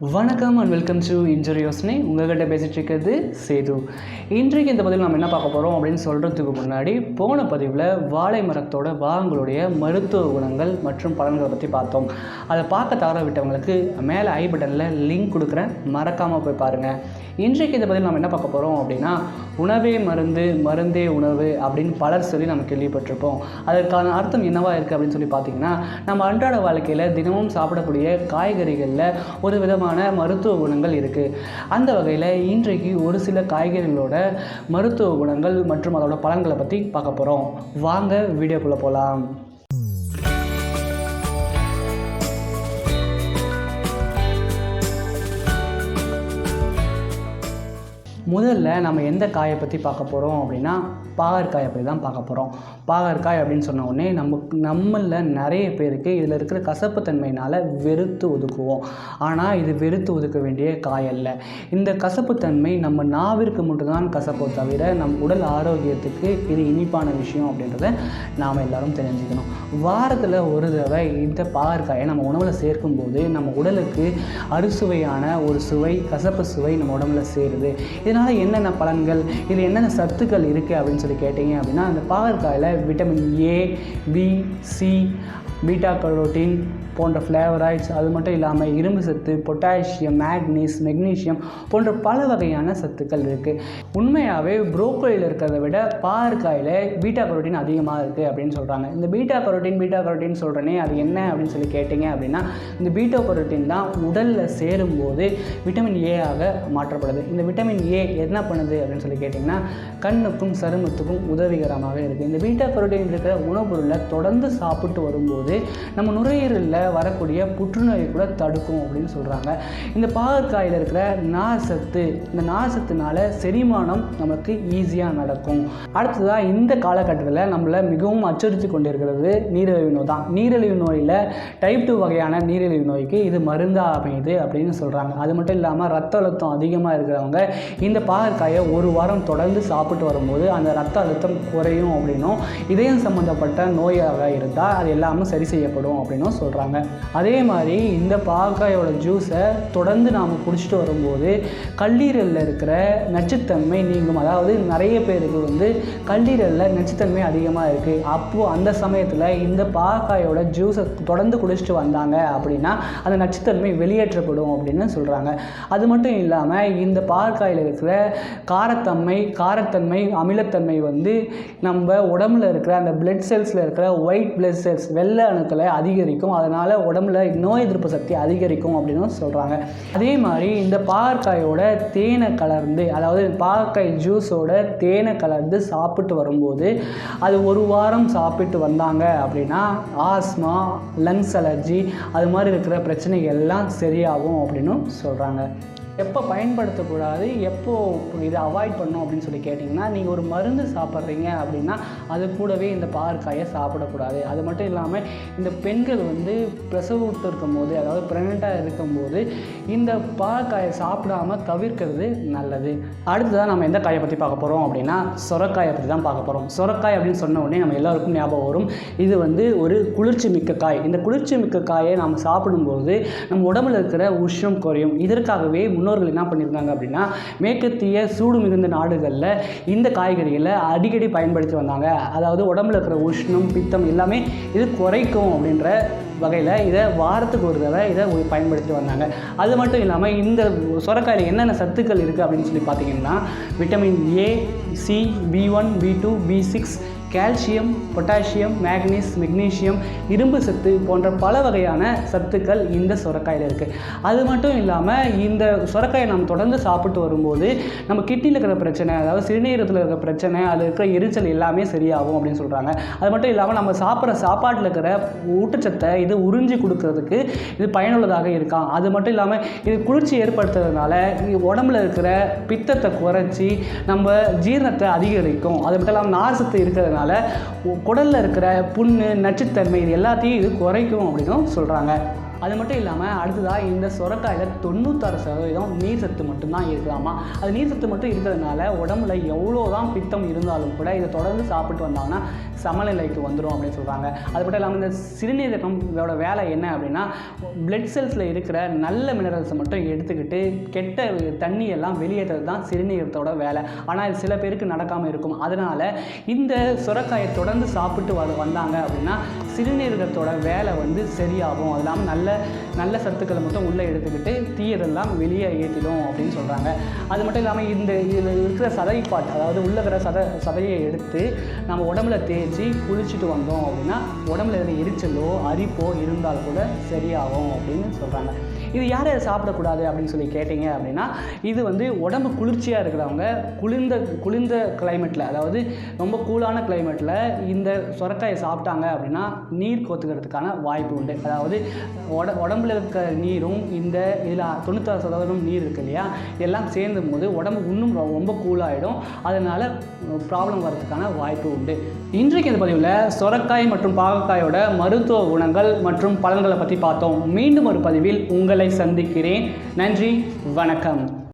வணக்கம் and welcome to injury யோசனை. உங்கள்கிட்ட பேசிகிட்டு இருக்கிறது சேது. இன்றைக்கு இந்த பதிவில் நம்ம என்ன பார்க்க போகிறோம் அப்படின்னு சொல்கிறதுக்கு முன்னாடி போன பதிவில் வாழை மரத்தோட பாகங்களுடைய மருத்துவ குணங்கள் மற்றும் பலன்களை பற்றி பார்த்தோம். அதை பார்க்க தவற விட்டவங்களுக்கு மேலே ஐ பட்டனில் லிங்க் கொடுக்குறேன், மறக்காமல் போய் பாருங்கள். இன்றைக்கு இந்த பதிவில் நம்ம என்ன பார்க்க போகிறோம் அப்படின்னா, உணவே மருந்து, மருந்தே உணவு அப்படின்னு பலர் சொல்லி நம்ம கேள்விப்பட்டிருப்போம். அதற்கான அர்த்தம் என்னவா இருக்குது அப்படின்னு சொல்லி பார்த்தீங்கன்னா, நம்ம அன்றாட வாழ்க்கையில் தினமும் சாப்பிடக்கூடிய காய்கறிகளில் ஒரு விதமான மருத்துவ குணங்கள் இருக்குது. அந்த வகையில் இன்றைக்கு ஒரு சில காய்கறிகளோட மருத்துவ குணங்கள் மற்றும் அதோட பலன்களை பற்றி பார்க்க போகிறோம். வாங்க வீடியோக்குள்ளே போகலாம். முதல்ல நம்ம எந்த காயை பற்றி பார்க்க போகிறோம் அப்படின்னா, பாகற்காயை பற்றி தான் பார்க்க போகிறோம். பாகற்காய் அப்படின்னு சொன்ன உடனே நம்மளில் நிறைய பேருக்கு இதில் இருக்கிற கசப்புத்தன்மையினால் வெறுத்து ஒதுக்குவோம். ஆனால் இது வெறுத்து ஒதுக்க வேண்டிய காய் அல்ல. இந்த கசப்புத்தன்மை நம்ம நாவிற்கு மட்டும்தான் கசப்போ தவிர நம் உடல் ஆரோக்கியத்துக்கு இது இனிப்பான விஷயம் அப்படின்றத நாம் எல்லோரும் தெரிஞ்சுக்கணும். வாரத்தில் ஒரு தடவை இந்த பாகற்காயை நம்ம உணவில் சேர்க்கும்போது நம்ம உடலுக்கு அறுசுவையான ஒரு சுவை, கசப்பு சுவை நம்ம உடம்புல சேருது. இதனால் என்னென்ன பலன்கள், இதில் என்னென்ன சத்துக்கள் இருக்குது அப்படின்னு சொல்லி கேட்டிங்க அப்படின்னா, அந்த பாகற்காயில் vitamin A, B, C, beta carotene போன்ற ஃப்ளேவராய்ட்ஸ், அது மட்டும் இல்லாமல் இரும்பு சத்து, பொட்டாசியம், மேக்னீஸ், மெக்னீஷியம் போன்ற பல வகையான சத்துக்கள் இருக்குது. உண்மையாகவே புரோக்கோலியில் இருக்கிறத விட பாகற்காயில் பீட்டா கரோட்டின் அதிகமாக இருக்குது அப்படின்னு சொல்கிறாங்க. இந்த பீட்டா கரோட்டின் சொல்கிறேனே, அது என்ன அப்படின்னு சொல்லி கேட்டிங்க அப்படின்னா, இந்த பீட்டா கரோட்டின் தான் உடலில் சேரும்போது விட்டமின் ஏ ஆக மாற்றப்படுது. இந்த விட்டமின் ஏ என்ன பண்ணுது அப்படின்னு சொல்லி கேட்டிங்கன்னா, கண்ணுக்கும் சருமத்துக்கும் உதவிகரமாக இருக்குது. இந்த பீட்டா கரோட்டின் இருக்கிற உணவுப் பொருளை தொடர்ந்து சாப்பிட்டு வரும்போது நம்ம நுரையீரலில் வரக்கூடிய புற்றுநோயை கூட தடுக்கும் அப்படின்னு சொல்கிறாங்க. இந்த பாகற்காயில் இருக்கிற நார்சத்து, இந்த நார்சத்துனால செரிமானம் நமக்கு ஈஸியாக நடக்கும். அடுத்ததாக இந்த காலகட்டத்தில் நம்மளை மிகவும் அச்சுறுத்தி கொண்டிருக்கிறது நீரிழிவு நோய் தான். நீரிழிவு நோயில் டைப் 2 வகையான நீரிழிவு நோய்க்கு இது மருந்தாக அமையுது அப்படின்னு சொல்கிறாங்க. அது மட்டும் இல்லாமல் ரத்த அழுத்தம் அதிகமாக இருக்கிறவங்க இந்த பாகற்காயை ஒரு வாரம் தொடர்ந்து சாப்பிட்டு வரும்போது அந்த ரத்த அழுத்தம் குறையும் அப்படின்னும், இதயம் சம்மந்தப்பட்ட நோயாக இருந்தால் அது எல்லாமே சரி செய்யப்படும் அப்படின்னும் சொல்கிறாங்க. அதே மாதிரி இந்த பாகற்காயோட ஜூஸை தொடர்ந்து நாம் குடிச்சிட்டு வரும்போது கல்லீரலில் இருக்கிற நச்சுத்தன்மை நீங்கும். அதாவது நிறைய பேருக்கு கல்லீரலில் நச்சுத்தன்மை அதிகமாக இருக்குது. அப்போது அந்த சமயத்தில் இந்த பாகற்காயோட ஜூஸை தொடர்ந்து குடிச்சிட்டு வந்தாங்க அப்படின்னா அந்த நச்சுத்தன்மை வெளியேற்றப்படும் அப்படின்னு சொல்கிறாங்க. அது மட்டும் இல்லாமல் இந்த பாகற்காயில் இருக்கிற காரத்தன்மை, அமிலத்தன்மை நம்ம உடம்புல இருக்கிற அந்த பிளட் செல்ஸில் இருக்கிற ஒயிட் பிளட் செல்ஸ், வெள்ளை அணுக்களை அதிகரிக்கும். அதனால் உடம்புல நோய் எதிர்ப்பு சக்தி அதிகரிக்கும் அப்படின்னு சொல்கிறாங்க. அதே மாதிரி இந்த பாகற்காயோட தேனை கலந்து, அதாவது பாகற்காய் ஜூஸோட தேனை கலந்து சாப்பிட்டு வரும்போது அது ஒரு வாரம் சாப்பிட்டு வந்தாங்க அப்படின்னா ஆஸ்மா, லங்ஸ் அலர்ஜி, அது மாதிரி இருக்கிற பிரச்சனைகள் எல்லாம் சரியாகும் அப்படின்னு சொல்கிறாங்க. எப்போ பயன்படுத்தக்கூடாது, எப்போ இதை அவாய்ட் பண்ணணும் அப்படின்னு சொல்லி கேட்டிங்கன்னா, நீங்கள் ஒரு மருந்து சாப்பிட்றீங்க அப்படின்னா அது கூடவே இந்த பாகற்காயை சாப்பிடக்கூடாது. அது மட்டும் இல்லாமல் இந்த பெண்கள் பிரசவிட்டு இருக்கும்போது, அதாவது ப்ரெக்னெண்ட்டாக இருக்கும்போது இந்த பாகற்காயை சாப்பிடாமல் தவிர்க்கிறது நல்லது. அடுத்ததாக நம்ம எந்த காயை பற்றி பார்க்க போகிறோம் அப்படின்னா, சொரக்காயை பற்றி தான் பார்க்க போகிறோம். சொரக்காய் அப்படின்னு சொன்ன உடனே நம்ம எல்லாருக்கும் ஞாபகம் வரும், இது ஒரு குளிர்ச்சி மிக்க காய். இந்த குளிர்ச்சி மிக்க காயை நாம் சாப்பிடும்போது நம்ம உடம்புல இருக்கிற உஷ்ணம் குறையும். இதற்காகவே முன்னோர்கள் என்ன பண்ணியிருக்காங்க அப்படின்னா, மேற்கத்திய சூடு மிகுந்த நாடுகளில் இந்த காய்கறிகளை அடிக்கடி பயன்படுத்தி வந்தாங்க. அதாவது உடம்புல இருக்கிற உஷ்ணம், பித்தம் எல்லாமே இது குறைக்கும் அப்படின்ற வகையில் இதை வாரத்துக்கு ஒரு தடவை இதை பயன்படுத்திட்டு வந்தாங்க. அது மட்டும் இல்லாமல் இந்த சொரக்காயில் என்னென்ன சத்துக்கள் இருக்குது அப்படின்னு சொல்லி பார்த்தீங்கன்னா, vitamin A, C, B1, B2, B6, calcium, potassium, மேக்னீஸ், magnesium, இரும்பு சத்து போன்ற பல வகையான சத்துக்கள் இந்த சொரக்காயில் இருக்குது. அது மட்டும் இல்லாமல் இந்த சொரக்காயை நம்ம தொடர்ந்து சாப்பிட்டு வரும்போது நம்ம கிட்னியில் இருக்கிற பிரச்சனை, அதாவது சிறுநீரகத்தில் இருக்கிற பிரச்சனை, அதில் இருக்கிற எரிச்சல் எல்லாமே சரியாகும் அப்படின்னு சொல்கிறாங்க. அது மட்டும் இல்லாமல் நம்ம சாப்பிட்ற சாப்பாட்டில் இருக்கிற ஊட்டச்சத்தை இது உறிஞ்சி கொடுக்கறதுக்கு இது பயனுள்ளதாக இருக்காம். அது மட்டும் இல்லாமல் இது குளிர்ச்சி ஏற்படுத்துறதுனால உடம்புல இருக்கிற பித்தத்தை குறைச்சி நம்ம ஜீரணத்தை அதிகரிக்கும். அது மட்டும் இல்லாமல் நார்சத்து இருக்கிறதுனால குடலில் இருக்கிற புண்ணு, நச்சுத்தன்மை இது எல்லாத்தையும் இது குறைக்கும் அப்படின்னு சொல்கிறாங்க. அது மட்டும் இல்லாமல் அடுத்ததாக இந்த சுரக்காயில் 96% நீர் சத்து மட்டும்தான் இருக்கலாமா. அது நீர் சத்து மட்டும் இருக்கிறதுனால உடம்புல எவ்வளோ தான் பித்தம் இருந்தாலும் கூட இதை தொடர்ந்து சாப்பிட்டு வந்தாங்கன்னா சமநிலைக்கு வந்துடும் அப்படின்னு சொல்கிறாங்க. அது மட்டும் இல்லாமல் இந்த சிறுநீரகத்தோட வேலை என்ன அப்படின்னா பிளட் செல்ஸில் இருக்கிற நல்ல மினரல்ஸை மட்டும் எடுத்துக்கிட்டு கெட்ட தண்ணியெல்லாம் வெளியேற்றது தான் சிறுநீரகத்தோட வேலை. ஆனால் இது சில பேருக்கு நடக்காமல் இருக்கும். அதனால் இந்த சுரக்காயை தொடர்ந்து சாப்பிட்டு வந்தாங்க அப்படின்னா சிறுநீரகத்தோட வேலை சரியாகும். அது இல்லாமல் நல்ல சத்துக்களை மட்டும் உள்ளே எடுத்துக்கிட்டு தீயதெல்லாம் வெளியே ஏற்றிடும் அப்படின்னு சொல்கிறாங்க. அது மட்டும் இல்லாமல் இதில் இருக்கிற சதைப்பாட், அதாவது உள்ள இருக்கிற சதையை எடுத்து நம்ம உடம்புல தேய்ச்சி குளிச்சுட்டு வந்தோம் அப்படின்னா உடம்புல எதில் எரிச்சலோ அரிப்போ இருந்தால் கூட சரியாகும் அப்படின்னு சொல்கிறாங்க. இது யார் சாப்பிடக்கூடாது அப்படின்னு சொல்லி கேட்டிங்க அப்படின்னா இது உடம்பு குளிர்ச்சியாக இருக்கிறவங்க குளிர்ந்த கிளைமேட்டில், அதாவது ரொம்ப கூலான கிளைமேட்டில் இந்த சுரக்காயை சாப்பிட்டாங்க அப்படின்னா நீர் கோத்துக்கிறதுக்கான வாய்ப்பு உண்டு. அதாவது உடம்புல இருக்க நீரும் இந்த இதில் 96% நீர் இருக்கு இல்லையா, எல்லாம் சேர்ந்தும் போது உடம்பு இன்னும் ரொம்ப கூலாகிடும். அதனால் ப்ராப்ளம் வர்றதுக்கான வாய்ப்பு உண்டு. இன்றைக்கு இந்த பதிவில் சுரக்காய் மற்றும் பாகக்காயோட மருத்துவ குணங்கள் மற்றும் பலன்களை பற்றி பார்த்தோம். மீண்டும் ஒரு பதிவில் உங்களை சந்திக்கிறேன். நன்றி, வணக்கம்.